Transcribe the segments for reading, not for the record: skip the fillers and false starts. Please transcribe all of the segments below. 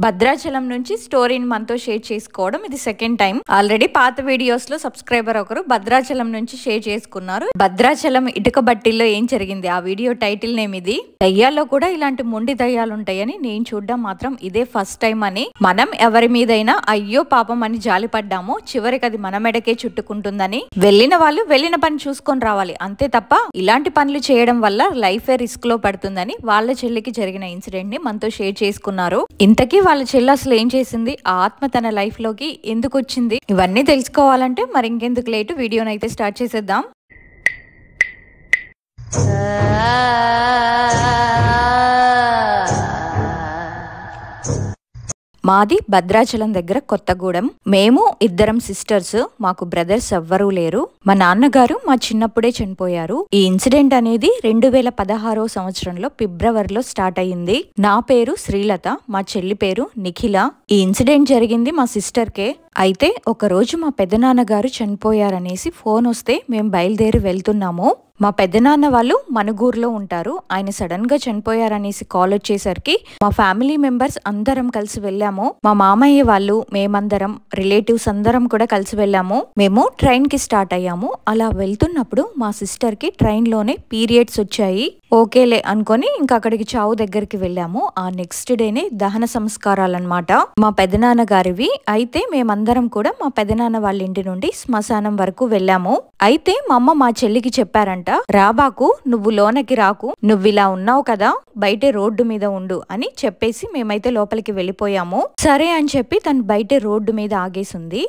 భద్రాచలం నుంచి స్టోరీని మనతో షేర్ చేసుకోవడం ఇది సెకండ్ టైం. ఆల్రెడీ పాత వీడియోస్ లో సబ్స్క్రైబర్ ఒకరు భద్రాచలం నుంచి షేర్ చేసుకున్నారు. భద్రాచలం ఇటుక బట్టిల్లో ఏం జరిగింది, ఆ వీడియో టైటిల్ నేమ్ ఇది. దయ్యాల్లో కూడా ఇలాంటి మొండి దయ్యాలు ఉంటాయని నేను చూడడం మాత్రం ఇదే ఫస్ట్ టైం అని. మనం ఎవరి మీదైనా అయ్యో పాపం అని జాలిపడ్డాము, చివరికి అది మన మెడకే చుట్టుకుంటుందని. వెళ్ళిన వాళ్ళు వెళ్ళిన పని చూసుకొని రావాలి అంతే తప్ప ఇలాంటి పనులు చేయడం వల్ల లైఫే రిస్క్ లో పడుతుందని వాళ్ళ చెల్లికి జరిగిన ఇన్సిడెంట్ ని మనతో షేర్ చేసుకున్నారు. ఇంతకీ వాళ్ళ చెల్లి అసలు ఏం చేసింది, ఆ ఆత్మ తన లైఫ్ లోకి ఎందుకు వచ్చింది, ఇవన్నీ తెలుసుకోవాలంటే మరి ఇంకెందుకు లేటు వీడియోని అయితే స్టార్ట్ చేసేద్దాం. మాది భద్రాచలం దగ్గర కొత్తగూడెం. మేము ఇద్దరం సిస్టర్స్, మాకు బ్రదర్స్ ఎవ్వరూ లేరు. మా నాన్నగారు మా చిన్నప్పుడే చనిపోయారు. ఈ ఇన్సిడెంట్ అనేది 2016 సంవత్సరంలో ఫిబ్రవరిలో స్టార్ట్ అయ్యింది. నా పేరు శ్రీలత, మా చెల్లి పేరు నిఖిల. ఈ ఇన్సిడెంట్ జరిగింది మా సిస్టర్ కే. అయితే ఒక రోజు మా పెద్దనాన్నగారు చనిపోయారనేసి ఫోన్ వస్తే మేము బయలుదేరి వెళ్తున్నాము. మా పెద్దనాన్న వాళ్ళు మనుగూరులో ఉంటారు. ఆయన సడన్ గా చనిపోయారనేసి కాల్ వచ్చేసరికి మా ఫ్యామిలీ మెంబర్స్ అందరం కలిసి వెళ్ళాము. మా మామయ్య వాళ్ళు, మేమందరం రిలేటివ్స్ అందరం కూడా కలిసి వెళ్ళాము. మేము ట్రైన్ కి స్టార్ట్ అయ్యాము. అలా వెళ్తున్నప్పుడు మా సిస్టర్ కి ట్రైన్ లోనే పీరియడ్స్ వచ్చాయి. ఓకేలే అనుకొని ఇంకా అక్కడికి చావు దగ్గరికి వెళ్ళాము. ఆ నెక్స్ట్ డేనే దహన సంస్కారాలన్నమాట మా పెదనాన్న గారివి. అయితే మేమందరం కూడా మా పెదనాన్న వాళ్ళ ఇంటి నుండి శ్మశానం వరకు వెళ్ళాము. అయితే మా అమ్మ మా చెల్లికి చెప్పారంట, రాబాకు, నువ్వు లోనకి రాకు, నువ్విలా ఉన్నావు కదా, బయటే రోడ్డు మీద ఉండు అని చెప్పేసి మేమైతే లోపలికి వెళ్ళిపోయాము. సరే అని చెప్పి తను బయటే రోడ్డు మీద ఆగేసింది.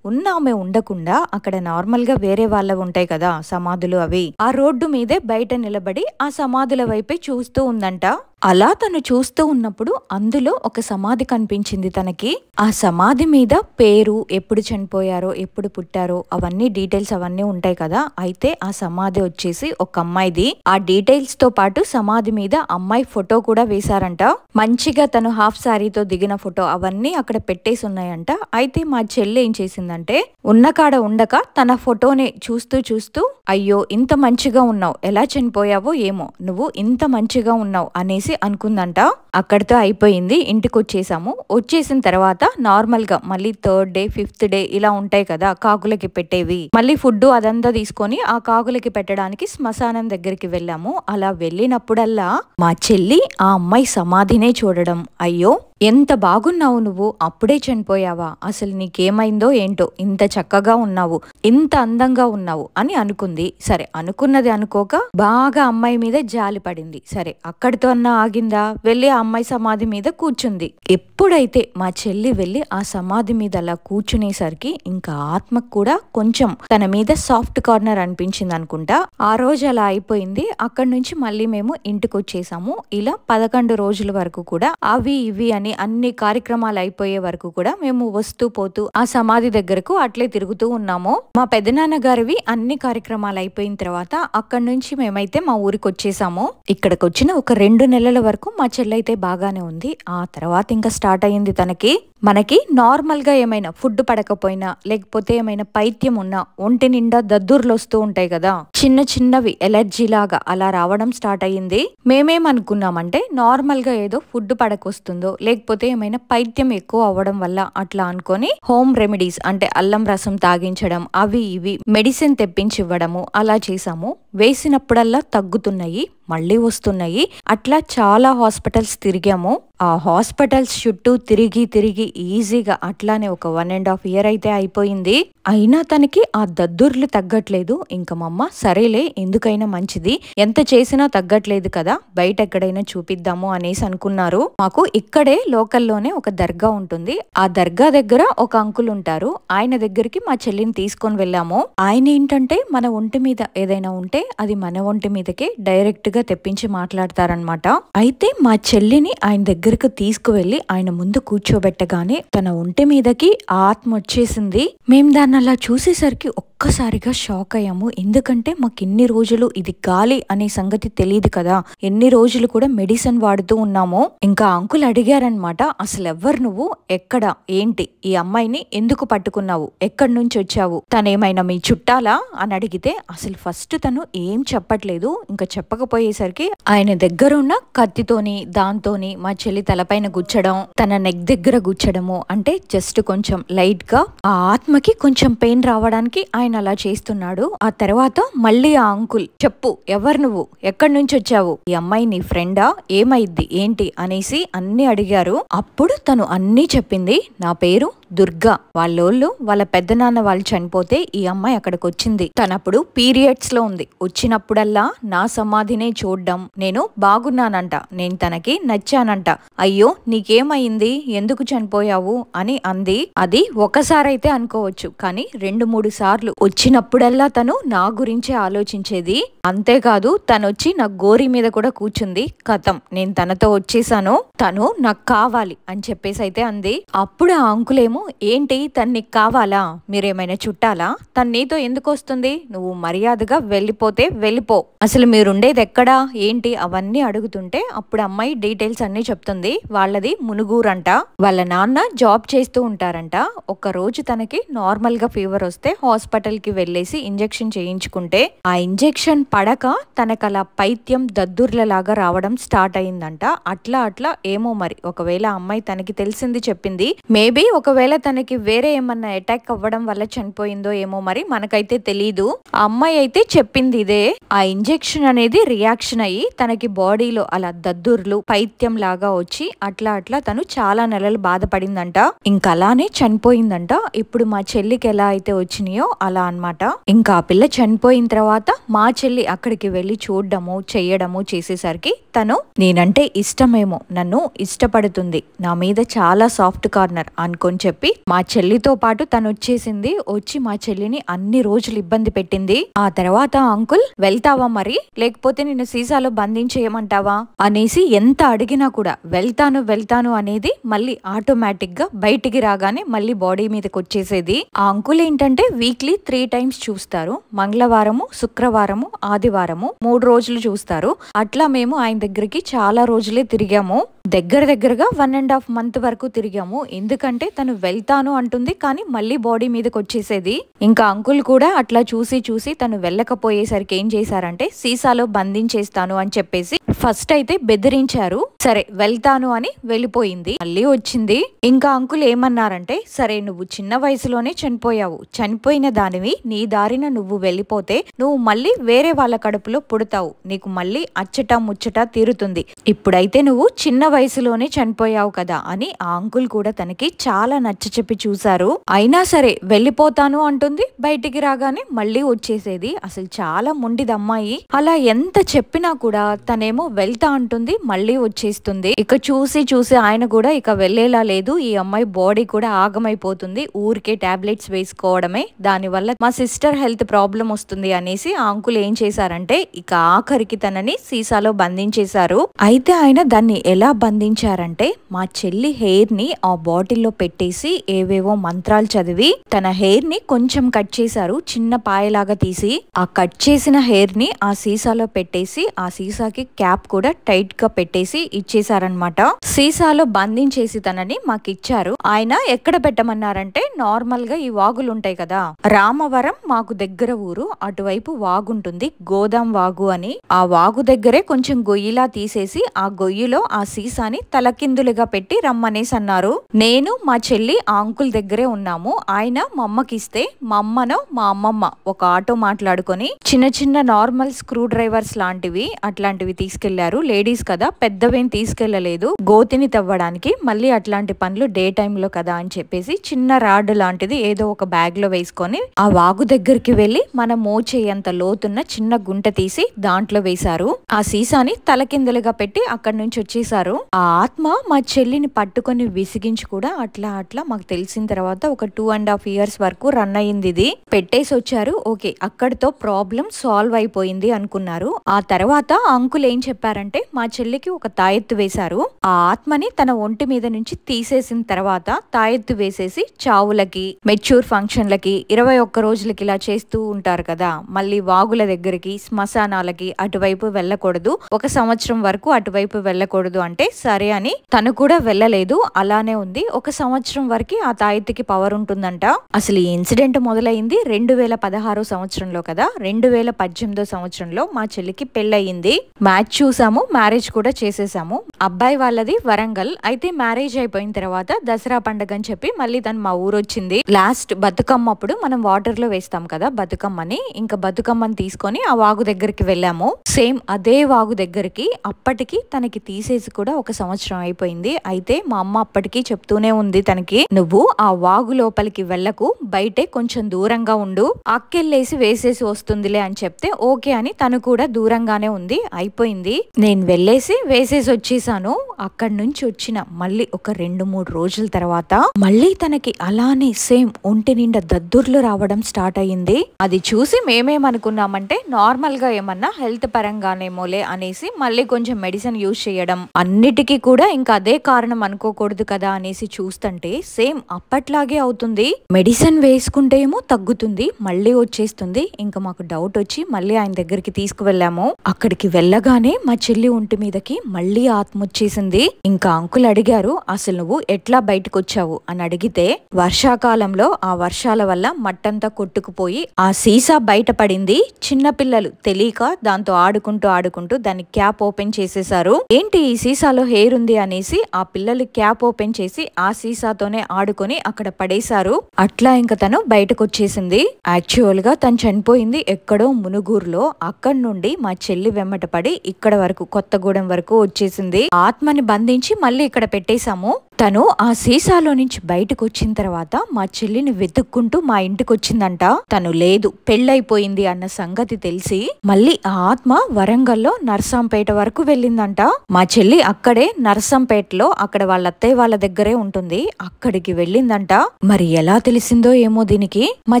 ఆమె ఉండకుండా అక్కడ నార్మల్ గా వేరే వాళ్ళవి ఉంటాయి కదా సమాధులు, అవి ఆ రోడ్డు మీదే బయట నిలబడి ఆ సమాధుల వైపే చూస్తూ ఉందంట. అలా తను చూస్తూ ఉన్నప్పుడు అందులో ఒక సమాధి కనిపించింది తనకి. ఆ సమాధి మీద పేరు, ఎప్పుడు చనిపోయారో, ఎప్పుడు పుట్టారో అవన్నీ డీటెయిల్స్ అవన్నీ ఉంటాయి కదా. అయితే ఆ సమాధి వచ్చేసి ఒక అమ్మాయిది. ఆ డీటెయిల్స్ తో పాటు సమాధి మీద అమ్మాయి ఫోటో కూడా వేశారంట. మంచిగా తను హాఫ్ శారీతో దిగిన ఫోటో అవన్నీ అక్కడ పెట్టేసి ఉన్నాయంట. అయితే మా చెల్లి ఏం చేసిందంటే, ఉన్న కాడ ఉండక తన ఫోటోనే చూస్తూ చూస్తూ, అయ్యో ఇంత మంచిగా ఉన్నావు, ఎలా చనిపోయావో ఏమో, నువ్వు ఇంత మంచిగా ఉన్నావు అనేసి అనుకుందంట. అక్కడితో అయిపోయింది. ఇంటికి వచ్చేసాము. వచ్చేసిన తర్వాత నార్మల్ గా మళ్ళీ 3rd డే 5th డే ఇలా ఉంటాయి కదా కాకులకి పెట్టేవి, మళ్ళీ ఫుడ్ అదంతా తీసుకొని ఆ కాకులకి పెట్టడానికి శ్మశానం దగ్గరికి వెళ్ళాము. అలా వెళ్ళినప్పుడల్లా మా చెల్లి ఆ అమ్మాయి సమాధినే చూడడం, అయ్యో ఎంత బాగున్నావు నువ్వు, అప్పుడే చనిపోయావా, అసలు నీకేమైందో ఏంటో, ఇంత చక్కగా ఉన్నావు, ఇంత అందంగా ఉన్నావు అని అనుకుంది. సరే అనుకున్నది అనుకోక బాగా అమ్మాయి మీద జాలి పడింది. సరే అక్కడితో అన్నా ఆగిందా, వెళ్ళి ఆ అమ్మాయి సమాధి మీద కూర్చుంది. ఎప్పుడైతే మా చెల్లి వెళ్ళి ఆ సమాధి మీద అలా కూర్చునేసరికి ఇంకా ఆత్మకు కూడా కొంచెం తన మీద సాఫ్ట్ కార్నర్ అనిపించింది అనుకుంటా. ఆ రోజు అలా అయిపోయింది. అక్కడి నుంచి మళ్ళీ మేము ఇంటికి వచ్చేసాము. ఇలా 11 రోజుల వరకు కూడా అవి ఇవి అని అన్ని కార్యక్రమాలు అయిపోయే వరకు కూడా మేము వస్తూ పోతూ ఆ సమాధి దగ్గరకు అట్లే తిరుగుతూ ఉన్నాము. మా పెదనాన్న గారివి అన్ని కార్యక్రమాలు అయిపోయిన తర్వాత అక్కడి నుంచి మేమైతే మా ఊరికి వచ్చేసాము. ఇక్కడికి వచ్చిన ఒక 2 నెలల వరకు మా చెల్లైతే బాగానే ఉంది. ఆ తర్వాత ఇంకా స్టార్ట్ అయ్యింది తనకి. మనకి నార్మల్ గా ఏమైనా ఫుడ్ పడకపోయినా, లేకపోతే ఏమైనా పైత్యం ఉన్నా ఒంటి నిండా దద్దుర్లు వస్తూ ఉంటాయి కదా, చిన్న చిన్నవి ఎలర్జీ లాగా అలా రావడం స్టార్ట్ అయ్యింది. మేమేమనుకున్నామంటే నార్మల్ గా ఏదో ఫుడ్ పడకొస్తుందో, లేకపోతే ఏమైనా పైత్యం ఎక్కువ అవ్వడం వల్ల అట్లా అనుకొని హోమ్ రెమెడీస్ అంటే అల్లం రసం తాగించడం, అవి ఇవి మెడిసిన్ తెప్పించి ఇవ్వడము అలా చేసాము. వేసినప్పుడల్లా తగ్గుతున్నాయి, మళ్ళీ వస్తున్నాయి. అట్లా చాలా హాస్పిటల్స్ తిరిగాము. ఆ హాస్పిటల్స్ చుట్టూ తిరిగి తిరిగి ఈజీగా అట్లానే ఒక 1.5 year అయితే అయిపోయింది. అయినా తనకి ఆ దద్దుర్లు తగ్గట్లేదు. ఇంకా మా అమ్మ సరేలే ఎందుకైనా మంచిది, ఎంత చేసినా తగ్గట్లేదు కదా, బయట ఎక్కడైనా చూపిద్దాము అనేసి అనుకున్నారు. మాకు ఇక్కడే లోకల్లోనే ఒక దర్గా ఉంటుంది. ఆ దర్గా దగ్గర ఒక అంకుల్ ఉంటారు. ఆయన దగ్గరికి మా చెల్లిని తీసుకొని వెళ్ళాము. ఆయన ఏంటంటే మన ఒంటి మీద ఏదైనా ఉంటే అది మన ఒంటి మీదకే డైరెక్ట్ గా తెప్పించి మాట్లాడతారనమాట. అయితే మా చెల్లిని ఆయన దగ్గరకు తీసుకువెళ్లి ఆయన ముందు కూర్చోబెట్టగానే తన ఒంటి మీదకి ఆత్మ వచ్చేసింది. మేం దాన్ని అలా చూసేసరికి ఒక్కసారిగా షాక్ అయ్యాము. ఎందుకంటే మాకు ఎన్ని రోజులు ఇది గాలి అనే సంగతి తెలియదు కదా, ఎన్ని రోజులు కూడా మెడిసిన్ వాడుతూ ఉన్నాము. ఇంకా అంకుల్ అడిగారనమాట, అసలు ఎవ్వరు నువ్వు, ఎక్కడ, ఏంటి, ఈ అమ్మాయిని ఎందుకు పట్టుకున్నావు, ఎక్కడి నుంచి వచ్చావు, తనేమైనా మీ చుట్టాలా అని అడిగితే అసలు ఫస్ట్ తను ఏం చెప్పట్లేదు. ఇంకా చెప్పకపోయేసరికి ఆయన దగ్గరున్న కత్తితోని దాంతోని మా చెల్లి తలపైన గుచ్చడం, తన నెక్ దగ్గర గుచ్చడము, అంటే జస్ట్ కొంచెం లైట్ గా ఆ ఆత్మకి కొంచెం పెయిన్ రావడానికి ఆయన అలా చేస్తున్నాడు. ఆ తర్వాత మళ్ళీ ఆ అంకుల్, చెప్పు ఎవరు నువ్వు, ఎక్కడి నుంచి వచ్చావు, ఈ అమ్మాయి నీ ఫ్రెండా, ఏమైద్ది ఏంటి అనేసి అన్ని అడిగారు. అప్పుడు తను అన్నీ చెప్పింది. నా పేరు దుర్గా, వాళ్ళోళ్ళు వాళ్ళ పెద్దనాన్న వాళ్ళు చనిపోతే ఈ అమ్మాయి అక్కడికి వచ్చింది. తనప్పుడు పీరియడ్స్ లో ఉంది. వచ్చినప్పుడల్లా నా సమాధినే చూడ్డం, నేను బాగున్నానంట, నేను తనకి నచ్చానంట. అయ్యో నీకేమైంది, ఎందుకు చనిపోయావు అని అంది. అది ఒకసారైతే అనుకోవచ్చు, కానీ 2-3 సార్లు వచ్చినప్పుడల్లా తను నా గురించే ఆలోచించేది. అంతేకాదు తనొచ్చి నా గోరి మీద కూడా కూర్చుంది. కథం, నేను తనతో వచ్చేసాను, తను నాకు కావాలి అని చెప్పేసి అయితే అంది. అప్పుడు ఆ అంకులేమో, ఏంటి తను నీకు కావాలా, మీరేమైనా చుట్టాలా, తను నీతో ఎందుకు వస్తుంది, నువ్వు మర్యాదగా వెళ్ళిపోతే వెళ్ళిపో, అసలు మీరుండేది ఎక్కడా ఏంటి అవన్నీ అడుగుతుంటే అప్పుడు అమ్మాయి డీటెయిల్స్ అన్ని చెప్తుంది. వాళ్ళది మునుగూరంట, వాళ్ళ నాన్న జాబ్ చేస్తూ ఉంటారంట. ఒక రోజు తనకి నార్మల్ గా ఫీవర్ వస్తే హాస్పిటల్ కి వెళ్ళేసి ఇంజెక్షన్ చేయించుకుంటే ఆ ఇంజెక్షన్ పడక తనకు అలా పైత్యం దద్దుర్లలాగా రావడం స్టార్ట్ అయిందంట. అట్లా ఏమో మరి, ఒకవేళ అమ్మాయి తనకి తెలిసింది చెప్పింది, మేబీ ఒకవేళ తనకి వేరే ఏమన్నా అటాక్ అవ్వడం వల్ల చనిపోయిందో ఏమో మరి, మనకైతే తెలీదు. ఆ అమ్మాయి అయితే చెప్పింది ఇదే. ఆ ఇంజెక్షన్ అనేది రియాక్షన్ అయ్యి తనకి బాడీలో అలా దద్దుర్లు పైత్యం లాగా వచ్చి అట్లా తను చాలా నెలలు బాధపడిందంట. ఇంకా అలానే చనిపోయిందంట. ఇప్పుడు మా చెల్లికి ఎలా అయితే వచ్చినాయో అలా అన్నమాట. ఇంకా ఆ పిల్ల చనిపోయిన తర్వాత మా చెల్లి అక్కడికి వెళ్ళి చూడడము చెయ్యడము చేసేసరికి తను నేనంటే ఇష్టమేమో, నన్ను ఇష్టపడుతుంది, నా మీద చాలా సాఫ్ట్ కార్నర్ అనుకొని చెప్పి మా చెల్లితో పాటు తను వచ్చేసింది. వచ్చి మా చెల్లిని అన్ని రోజులు ఇబ్బంది పెట్టింది. ఆ తర్వాత అంకుల్ వెళ్తావా మరి, లేకపోతే నిన్ను సీసాలో బంధించేయమంటావా అనేసి ఎంత అడిగినా కూడా వెళ్తాను అనేది మళ్ళీ ఆటోమేటిక్ గా బయటికి రాగానే మళ్ళీ బాడీ మీదకి వచ్చేసేది. ఆ అంకుల్ ఏంటంటే వీక్లీ 3 times చూస్తారు. మంగళవారము, శుక్రవారము, ఆదివారము 3 రోజులు చూస్తారు. అట్లా మేము ఆయన దగ్గరికి చాలా రోజులే తిరిగాము. దగ్గరగా 1.5 month వరకు తిరిగాము. ఎందుకంటే తను వెళ్తాను అంటుంది కానీ మళ్ళీ బాడీ మీదకి వచ్చేసేది. ఇంకా అంకుల్ కూడా అట్లా చూసి తను వెళ్ళకపోయేసరికి ఏం చేశారంటే సీసాలో బంధించేస్తాను అని చెప్పేసి ఫస్ట్ అయితే బెదిరించారు. సరే వెళ్తాను అని వెళ్ళిపోయింది. మళ్ళీ వచ్చింది. ఇంకా అంకుల్ ఏమన్నారంటే, సరే నువ్వు చిన్న వయసులోనే చనిపోయావు, చనిపోయిన దానివి, నీ దారిన నువ్వు వెళ్ళిపోతే నువ్వు మళ్ళీ వేరే వాళ్ళ కడుపులో పుడతావు, నీకు మళ్ళీ అచ్చట ముచ్చట తీరుతుంది, ఇప్పుడైతే నువ్వు చిన్న వయసులోనే చనిపోయావు కదా అని ఆ అంకుల్ కూడా తనకి చాలా నచ్చ చెప్పి చూశారు. అయినా సరే వెళ్ళిపోతాను అంటుంది, బయటికి రాగానే మళ్ళీ వచ్చేసేది. అసలు చాలా మొండిది అమ్మాయి. అలా ఎంత చెప్పినా కూడా తనేమో వెళ్తా అంటుంది, మళ్ళీ వచ్చేస్తుంది. ఇక చూసి ఆయన కూడా ఇక వెళ్ళేలా లేదు, ఈ అమ్మాయి బాడీ కూడా ఆగమైపోతుంది, ఊరికే టాబ్లెట్స్ వేసుకోవడమే, దానివల్ల మా సిస్టర్ హెల్త్ ప్రాబ్లం వస్తుంది అనేసి ఆ అంకుల్ ఏం చేశారంటే ఇక ఆఖరికి తనని సీసాలో బంధించేశారు. అయితే ఆయన దాన్ని ఎలా బంధించారంటే మా చెల్లి హెయిర్ ని ఆ బాటిల్లో పెట్టేసి ఏవేవో మంత్రాలు చదివి తన హెయిర్ ని కొంచెం కట్ చేశారు, చిన్న పాయలాగా తీసి ఆ కట్ చేసిన హెయిర్ ని ఆ సీసాలో పెట్టేసి ఆ సీసాకి క్యాప్ కూడా టైట్ గా పెట్టేసి ఇచ్చేసారనమాట. సీసాలో బంధించేసి తనని మాకు ఇచ్చారు. ఆయన ఎక్కడ పెట్టమన్నారంటే నార్మల్ గా ఈ వాగులు ఉంటాయి కదా, రామవరం మాకు దగ్గర ఊరు, అటువైపు వాగుంటుంది గోదాం వాగు అని, ఆ వాగు దగ్గరే కొంచెం గొయ్యిలా తీసేసి ఆ గొయ్యిలో ఆ సీసాని తలకిందులుగా పెట్టి రమ్మనేసి అన్నారు. నేను మా చెల్లి ఆ అంకుల్ దగ్గరే ఉన్నాము. ఆయన మా అమ్మకిస్తే మా అమ్మనో మా అమ్మమ్మ ఒక ఆటో మాట్లాడుకొని చిన్న నార్మల్ స్క్రూ డ్రైవర్స్ లాంటివి అట్లాంటివి తీసుకెళ్లారు. లేడీస్ కదా, పెద్దవేం తీసుకెళ్లలేదు, గోతిని తవ్వడానికి. మళ్ళీ అట్లాంటి పనులు డే టైమ్ లో కదా అని చెప్పేసి చిన్న రాడ్ లాంటిది ఏదో ఒక బ్యాగ్ లో వేసుకొని ఆ వాగు దగ్గరికి వెళ్లి మన మోచేయంత లోతున్న చిన్న గుంట తీసి దాంట్లో వేశారు. ఆ సీసాని తలకిందులుగా పెట్టి అక్కడి నుంచి వచ్చేసారు. ఆ ఆత్మ మా చెల్లిని పట్టుకొని విసిగించి కూడా అట్లా మాకు తెలిసిన తర్వాత ఒక 2.5 years వరకు రన్ అయింది. ఇది పెట్టేసి వచ్చారు. ఓకే, అక్కడితో ప్రాబ్లం సాల్వ్ అయిపోయింది అనుకున్నారు. ఆ తర్వాత అంకుల్ ఏం చెప్పారంటే మా చెల్లికి ఒక తాయెత్తు వేశారు. ఆ ఆత్మని తన ఒంటి మీద నుంచి తీసేసిన తర్వాత తాయెత్తు వేసేసి చావులకి, మెచ్యూర్ ఫంక్షన్లకి, 21 రోజులకి ఇలా చేస్తూ ఉంటారు కదా, మళ్ళీ వాగుల దగ్గరికి, శ్మశానాలకి అటువైపు వెళ్ళకూడదు, 1 సంవత్సరం వరకు అటువైపు వెళ్ళకూడదు అంటే సరే అని తను కూడా వెళ్ళలేదు, అలానే ఉంది. 1 సంవత్సరం వరకు ఆ తాయెత్తుకి పవర్ ఉంటుందంట. అసలు ఈ ఇన్సిడెంట్ మొదలైంది 2016 సంవత్సరంలో కదా. 2018 సంవత్సరంలో మా చెల్లికి పెళ్ళయింది. మ్యాచ్ చూసాము, మ్యారేజ్ కూడా చేసేసాము. అబ్బాయి వాళ్ళది వరంగల్. అయితే మ్యారేజ్ అయిపోయిన తర్వాత దసరా పండుగ అని చెప్పి మళ్ళీ తను మా ఊరు వచ్చింది. లాస్ట్ బతుకమ్మ అప్పుడు మనం వాటర్ లో వేస్తాం కదా బతుకమ్మని. ఇంకా బతుకమ్మని తీసుకొని ఆ వాగు దగ్గరికి వెళ్ళాము. సేమ్ అదే వాగు దగ్గరికి. అప్పటికి తనకి తీసేసి కూడా 1 సంవత్సరం అయిపోయింది. అయితే మా అమ్మ అప్పటికి చెప్తూనే ఉంది తనకి, నువ్వు ఆ వాగు లోపలికి వెళ్ళకు, బయటే కొంచెం దూరంగా ఉండు, అక్కెళ్ళేసి వేసేసి వస్తుందిలే అని చెప్తే ఓకే అని తను కూడా దూరంగానే ఉంది. అయిపోయింది. నేను వెళ్ళేసి వేసేసి వచ్చేసాను. అక్కడి నుంచి వచ్చిన మళ్ళీ ఒక 2-3 రోజుల తర్వాత మళ్ళీ తనకి అలానే సేమ్ ఒంటి నిండా దద్దుర్లు రావడం స్టార్ట్ అయ్యింది. అది చూసి మేమేమనుకున్నామంటే నార్మల్ గా ఏమన్నా హెల్త్ పరంగానేమోలే అనేసి మళ్ళీ కొంచెం మెడిసిన్ యూజ్ చేయడం, అన్నిటికీ కూడా ఇంకా అదే కారణం అనుకోకూడదు కదా అనేసి చూస్తుంటే సేమ్ అప్పట్లాగే అవుతుంది. మెడిసిన్ వేసుకుంటే ఏమో తగ్గుతుంది, మళ్ళీ వచ్చేస్తుంది. ఇంకా మాకు డౌట్ వచ్చి మళ్ళీ ఆయన దగ్గరికి తీసుకువెళ్ళాము. అక్కడికి వెళ్ళగానే మా చెల్లి ఒంటి మీదకి మళ్ళీ ఆత్మ వచ్చేసింది. ఇంకా అంకుల్ అడిగారు, అసలు నువ్వు ఎట్లా బయటకు వచ్చావు అని అడిగితే, వర్షాకాలంలో ఆ వర్షాల వల్ల మట్టంతా కొట్టుకుపోయి ఆ సీసా బయట పడింది. చిన్నపిల్లలు తెలియక దాంతో ఆడుకుంటూ దాన్ని క్యాప్ ఓపెన్ చేసేసారు. ఏంటి ఈ సీసాలో హెయిర్ ఉంది అనేసి ఆ పిల్లలు క్యాప్ ఓపెన్ చేసి ఆ సీసాతోనే ఆడుకొని అక్కడ పడేశారు. అట్లా ఇంకా తను బయటకు వచ్చేసింది. యాక్చువల్ గా తను చనిపోయింది ఎక్కడో మునుగూరులో. అక్కడి నుండి మా చెల్లి వెంబట పడి ఇక్కడ వరకు కొత్తగూడెం వరకు వచ్చేసింది. ఆత్మని బంధించి మళ్ళీ ఇక్కడ పెట్టేశాము. తను ఆ సీసాలో నుంచి బయటకు వచ్చిన తర్వాత మా చెల్లిని వెతుక్కుంటూ మా ఇంటికి వచ్చిందంట. తను లేదు, పెళ్ళైపోయింది అన్న సంగతి తెలిసి మళ్ళీ ఆ ఆత్మ వరంగల్లో నర్సంపేట వరకు వెళ్ళిందంట. మా చెల్లి అక్కడే నర్సంపేటలో అక్కడ వాళ్ళ అత్తయ్య వాళ్ళ దగ్గరే ఉంటుంది. అక్కడికి వెళ్ళిందంట. మరి ఎలా తెలిసిందో ఏమో దీనికి. మా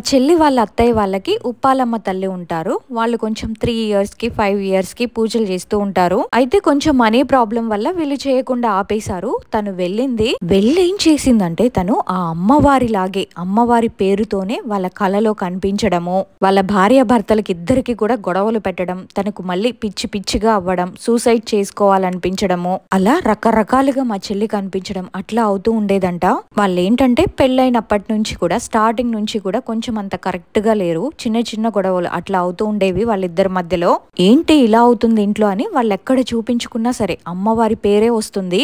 చెల్లి వాళ్ళ అత్తయ్య వాళ్ళకి ఉప్పాలమ్మ తల్లి ఉంటారు. వాళ్ళు కొంచెం 3 years కి 5 years కి పూజలు చేస్తూ ఉంటారు. అయితే కొంచెం మనీ ప్రాబ్లం వల్ల వీళ్ళు చేయకుండా ఆపేశారు. తను వెళ్ళింది. వెళ్ళేం చేసిందంటే తను ఆ అమ్మవారి లాగే అమ్మవారి పేరుతోనే వాళ్ళ కలలో కనిపించడము, వాళ్ళ భార్య భర్తలకి ఇద్దరికి కూడా గొడవలు పెట్టడం, తనకు మళ్ళీ పిచ్చిగా అవ్వడం, సూసైడ్ చేసుకోవాలనిపించడము, అలా రకరకాలుగా మా చెల్లి కనిపించడం అట్లా అవుతూ ఉండేదంట. వాళ్ళు ఏంటంటే పెళ్ళైనప్పటి నుంచి కూడా స్టార్టింగ్ నుంచి కూడా కొంచెం అంత కరెక్ట్ గా లేరు. చిన్న గొడవలు అట్లా అవుతూ ఉండేవి వాళ్ళిద్దరి మధ్యలో. ఏంటి ఇలా అవుతుంది ఇంట్లో అని వాళ్ళు ఎక్కడ చూపించుకున్నా సరే అమ్మవారి పేరే వస్తుంది.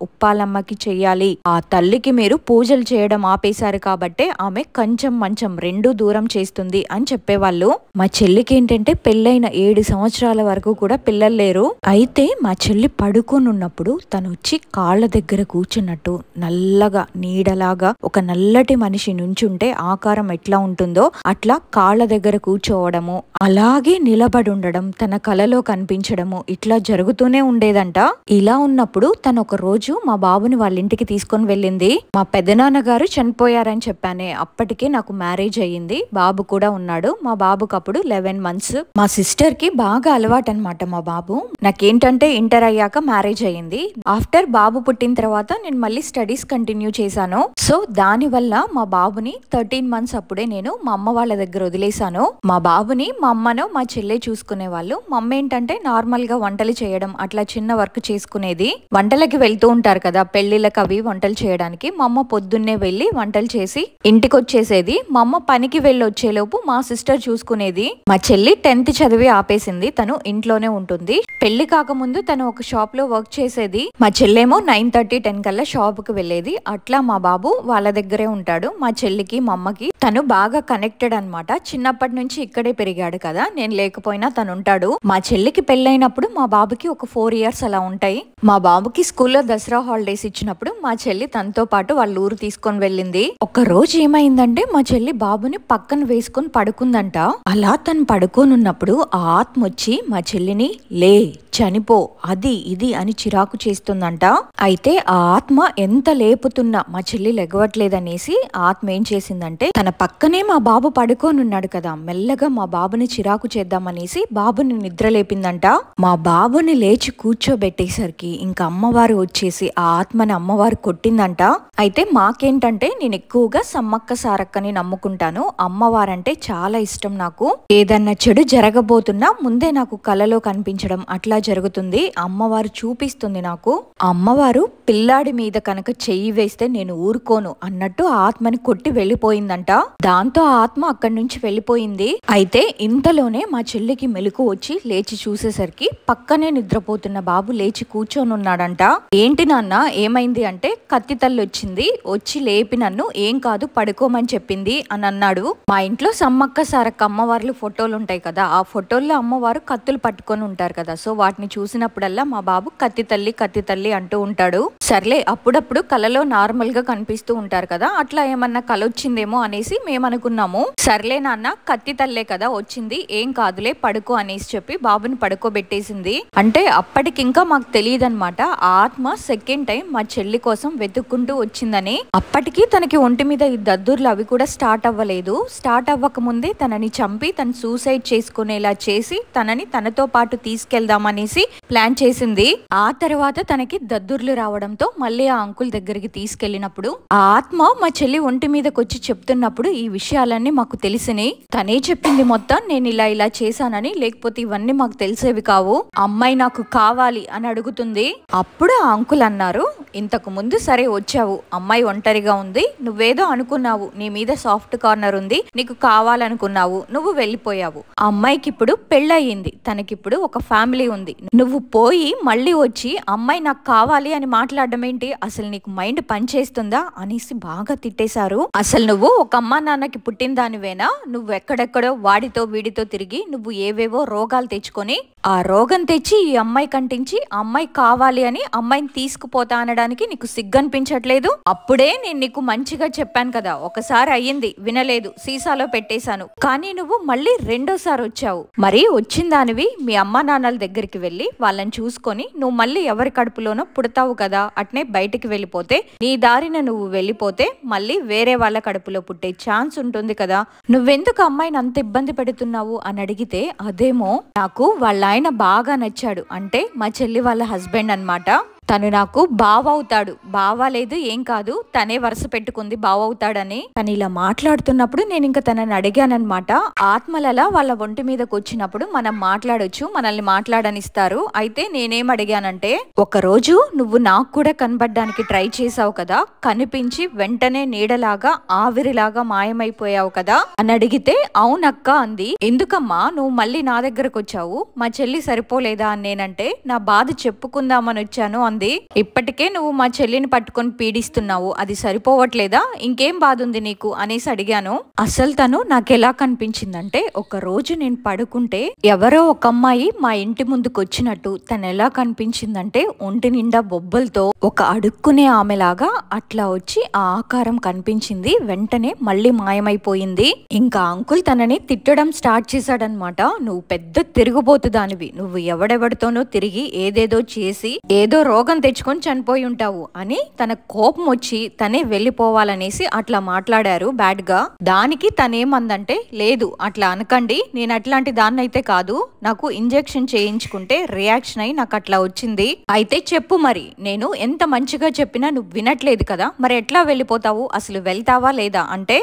ఉప్పాలమ్మకి చెయ్యాలి, ఆ తల్లికి మీరు పూజలు చేయడం ఆపేశారు కాబట్టే ఆమె కంచం మంచం 2 దూరం చేస్తుంది అని చెప్పేవాళ్ళు. మా చెల్లికి ఏంటంటే పెళ్ళైన 7 సంవత్సరాల వరకు కూడా పిల్లలు లేరు. అయితే మా చెల్లి పడుకోనున్నప్పుడు తను వచ్చి కాళ్ళ దగ్గర కూర్చున్నట్టు నల్లగా నీడలాగా ఒక నల్లటి మనిషి నుంచుంటే ఆకారం ఎట్లా ఉంటుందో అట్లా కాళ్ళ దగ్గర కూర్చోవడము, అలాగే నిలబడి ఉండడం, తన కలలో కనిపించడము ఇట్లా జరుగుతూనే ఉండేదంట. ఇలా ఉన్నప్పుడు తను ఒక రోజు మా బాబుని వాళ్ళ ఇంటికి తీసుకొని వెళ్ళింది. మా పెదనాన్నగారు చనిపోయారని చెప్పానే, అప్పటికే నాకు మ్యారేజ్ అయ్యింది, బాబు కూడా ఉన్నాడు. మా బాబుకి అప్పుడు 11 months. మా సిస్టర్ కి బాగా అలవాటు అనమాట మా బాబు. నాకేంటంటే ఇంటర్ అయ్యాక మ్యారేజ్ అయ్యింది. ఆఫ్టర్ బాబు పుట్టిన తర్వాత నేను మళ్ళీ స్టడీస్ కంటిన్యూ చేశాను. సో దాని వల్ల మా బాబుని 13 months అప్పుడే నేను మా అమ్మ వాళ్ళ దగ్గర వదిలేశాను. మా బాబుని మా అమ్మను మా చెల్లె చూసుకునే వాళ్ళు. మా అమ్మ ఏంటంటే నార్మల్ గా వంటలు చేయడం అట్లా చిన్న వర్క్ చేసుకునేది. వంటలకి వెళ్తూ ఉంటారు కదా పెళ్లిళ్ళకి అవి వంటలు చేయడానికి. మా అమ్మ పొద్దున్నే వెళ్ళి వంటలు చేసి ఇంటికి వచ్చేసేది. మా అమ్మ పనికి వెళ్ళి వచ్చేలోపు మా సిస్టర్ చూసుకునేది. మా చెల్లి 10th చదివి ఆపేసింది, తను ఇంట్లోనే ఉంటుంది. పెళ్లి కాకముందు తను ఒక షాప్ లో వర్క్ చేసేది. మా చెల్లేమో 9:30, 10 కల్లా షాప్ కి వెళ్ళేది. అట్లా మా బాబు వాళ్ళ దగ్గరే ఉంటాడు. మా చెల్లికి మా అమ్మకి తను బాగా కనెక్టెడ్ అనమాట. చిన్నప్పటి నుంచి ఇక్కడే పెరిగాడు కదా, నేను లేకపోయినా తను ఉంటాడు. మా చెల్లికి పెళ్ళైనప్పుడు మా బాబుకి ఒక 4 years అలా ఉంటాయి. మా బాబుకి స్కూల్లో దసరా హాలిడేస్ ఇచ్చినప్పుడు మా చెల్లి తనతో పాటు వాళ్ళ ఊరు తీసుకొని వెళ్ళింది. ఒక రోజు ఏమైందంటే మా చెల్లి బాబుని పక్కన వేసుకొని పడుకుందంట. అలా తను పడుకోనున్నప్పుడు ఆ ఆత్మ వచ్చి మా చెల్లిని లే, చనిపో, అది ఇది అని చిరాకు చేస్తుందంట. అయితే ఆ ఆత్మ ఎంత లేపుతున్నా మా చెల్లి లెగవట్లేదనేసి ఆత్మ ఏం చేసిందంటే తన పక్కనే మా బాబు పడుకోనున్నాడు కదా, మెల్లగా మా బాబుని చిరాకు చేద్దామనేసి బాబుని నిద్ర లేపిందంట. మా బాబుని లేచి కూర్చోబెట్టేసరికి ఇంకా అమ్మవారు వచ్చేసి ఆ ఆత్మని అమ్మవారు కొట్టిందంట. అయితే మాకేంటంటే నేను ఎక్కువగా సమ్మక్క సారక్కని నమ్ముకుంటాను. అమ్మవారంటే చాలా ఇష్టం నాకు. ఏదన్నా చెడు జరగబోతున్నా ముందే నాకు కలలో కనిపించడం అట్లా జరుగుతుంది. అమ్మవారు చూపిస్తుంది నాకు. అమ్మవారు పిల్లాడి మీద కనుక చెయ్యి వేస్తే నేను ఊరుకోను అన్నట్టు ఆత్మని కొట్టి వెళ్ళిపోయిందంట. దాంతో ఆత్మ అక్కడి నుంచి వెళ్ళిపోయింది. అయితే ఇంతలోనే మా చెల్లికి మెలకు వచ్చి లేచి చూసేసరికి పక్కనే నిద్రపోతున్న బాబు లేచి కూర్చొని ఉన్నాడంట. ఏంటి నాన్న ఏమైంది అంటే, కత్తి తల్లి వచ్చింది, వచ్చి లేపి నన్ను ఏం కాదు పడుకోమని చెప్పింది అని అన్నాడు. మా ఇంట్లో సమ్మక్క సారక్క అమ్మవార్లు ఫోటోలు ఉంటాయి కదా, ఆ ఫోటోల్లో అమ్మవారు కత్తులు పట్టుకొని ఉంటారు కదా. సో వాటిని చూసినప్పుడల్లా మా బాబు కత్తి తల్లి అంటూ ఉంటాడు. సర్లే, అప్పుడప్పుడు కలలో నార్మల్ గా కనిపిస్తూ ఉంటారు కదా, అట్లా ఏమన్నా కల వచ్చిందేమో అనేసి మేము అనుకున్నాము. సర్లే నాన్న, కత్తి తల్లే కదా వచ్చింది, ఏం కాదులే పడుకో అనేసి చెప్పి బాబుని పడుకోబెట్టేసింది. అంటే అప్పటికింకా మాకు తెలియదన్నమాట ఆ ఆత్మ సెకండ్ టైం మా చెల్లి కోసం వెతుక్కుంటూ వచ్చిందని. అప్పటికి తనకి ఒంటి మీద ఈ దద్దుర్లు అవి కూడా స్టార్ట్ అవ్వలేదు. స్టార్ట్ అవ్వక ముందే తనని చంపి తను సూసైడ్ చేసుకునేలా చేసి తనని తనతో పాటు తీసుకెళ్దామనేసి ప్లాన్ చేసింది. ఆ తర్వాత తనకి దద్దుర్లు రావడంతో మళ్ళీ ఆ అంకుల్ దగ్గరికి తీసుకెళ్లినప్పుడు ఆ ఆత్మ మా చెల్లి ఒంటి మీదకి వచ్చి చెప్తున్నప్పుడు ఈ విషయాలన్నీ మాకు తెలిసినాయి. తనే చెప్పింది మొత్తం, నేను ఇలా చేశానని, లేకపోతే ఇవన్నీ మాకు తెలిసేవి కావు, అమ్మాయి నాకు కావాలి అని అడుగుతుంది. అప్పుడు ఆ అంకుల్ అన్నారు, ఇంతకు ముందు సరే వచ్చావు, అమ్మాయి ఒంటరిగా ఉంది, నువ్వేదో అనుకున్నావు, నీ మీద సాఫ్ట్ కార్నర్ ఉంది, నీకు కావాలనుకున్నావు, నువ్వు వెళ్ళిపోయావు. ఆ అమ్మాయికి ఇప్పుడు పెళ్ళయింది, తనకిప్పుడు ఒక ఫ్యామిలీ ఉంది, నువ్వు పోయి మళ్ళీ వచ్చి అమ్మాయి నాకు కావాలి అని మాట్లాడడం ఏంటి, అసలు నీకు మైండ్ పనిచేస్తుందా అనేసి బాగా తిట్టేశారు. అసలు నువ్వు ఒక అమ్మా నాన్నకి పుట్టిన దానివేనా, నువ్వు ఎక్కడెక్కడో వాడితో వీడితో తిరిగి నువ్వు ఏవేవో రోగాలు తెచ్చుకొని ఆ రోగం తెచ్చి ఈ అమ్మాయి కంటించి అమ్మాయి కావాలి అని అమ్మాయిని తీసుకుపోతా అనడానికి నీకు సిగ్గనిపించట్లేదు? అప్పుడే నేను నీకు మంచిగా చెప్పాను కదా, ఒకసారి అయ్యింది వినలేదు, సీసాలో పెట్టేశాను, కానీ నువ్వు మళ్ళీ రెండోసారి వచ్చావు. మరి వచ్చిన దానివి మీ అమ్మా నాన్నల దగ్గరికి వెళ్ళి వాళ్ళని చూసుకొని నువ్వు మళ్ళీ ఎవరి కడుపులోనో పుడతావు కదా, అట్నే బయటికి వెళ్ళిపోతే నీ దారిన నువ్వు వెళ్ళిపోతే మళ్ళీ వేరే వాళ్ళ కడుపులో పుట్టే ఛాన్స్ ఉంటుంది కదా, నువ్వెందుకు అమ్మాయిని అంత ఇబ్బంది పెడుతున్నావు అని అడిగితే, అదేమో నాకు వాళ్ళ ఆయన బాగా నచ్చాడు, అంటే మా చెల్లి వాళ్ళ హస్బెండ్ అన్నమాట, తను నాకు బావవుతాడు, బావాలేదు ఏం కాదు, తనే వరుస పెట్టుకుంది బావవుతాడని. తను ఇలా మాట్లాడుతున్నప్పుడు నేను ఇంకా తనని అడిగానమాట, ఆత్మలలా వాళ్ళ ఒంటి మీదకి వచ్చినప్పుడు మనం మాట్లాడొచ్చు, మనల్ని మాట్లాడనిస్తారు. అయితే నేనేం అడిగానంటే, ఒక రోజు నువ్వు నాకు కూడా కనబడ్డానికి ట్రై చేసావు కదా, కనిపించి వెంటనే నీడలాగా ఆవిరిలాగా మాయమైపోయావు కదా అని అడిగితే, అవునక్క అంది. ఎందుకమ్మా నువ్వు మళ్ళీ నా దగ్గరకు వచ్చావు, మా చెల్లి సరిపోలేదా అని నేనంటే, నా బాధ చెప్పుకుందామని వచ్చాను అంది. ఇప్పటికే నువ్వు మా చెల్లిని పట్టుకొని పీడిస్తున్నావు, అది సరిపోవట్లేదా, ఇంకేం బాధ ఉంది నీకు అనేసి అడిగాను. అసలు తను నాకెలా కనిపించిందంటే, ఒక రోజు నేను పడుకుంటే ఎవరో ఒక అమ్మాయి మా ఇంటి ముందుకు వచ్చినట్టు తను ఎలా కనిపించిందంటే, ఒంటి నిండా బొబ్బలతో ఒక అడుక్కునే ఆమెలాగా అట్లా వచ్చి ఆ ఆకారం కనిపించింది. వెంటనే మళ్ళీ మాయమైపోయింది. ఇంకా అంకుల్ తనని తిట్టడం స్టార్ట్ చేశాడనమాట, నువ్వు పెద్ద తిరుగుబోతు దానివి, నువ్వు ఎవడెవడితోనో తిరిగి ఏదేదో చేసి ఏదో రోగం తెచ్చుకొని చనిపోయి ఉంటావు అని తన కోపం వచ్చి తనే వెళ్ళిపోవాలనేసి అట్లా మాట్లాడారు బ్యాడ్ గా. దానికి తనేమందంటే, లేదు అట్లా అనకండి, నేను అట్లాంటి దాన్నైతే కాదు, నాకు ఇంజెక్షన్ చేయించుకుంటే రియాక్షన్ అయి నాకు అట్లా వచ్చింది. అయితే చెప్పు మరి, నేను ఎంత మంచిగా చెప్పినా నువ్వు వినట్లేదు కదా, మరి ఎట్లా వెళ్ళిపోతావు, అసలు వెళ్తావా లేదా అంటే,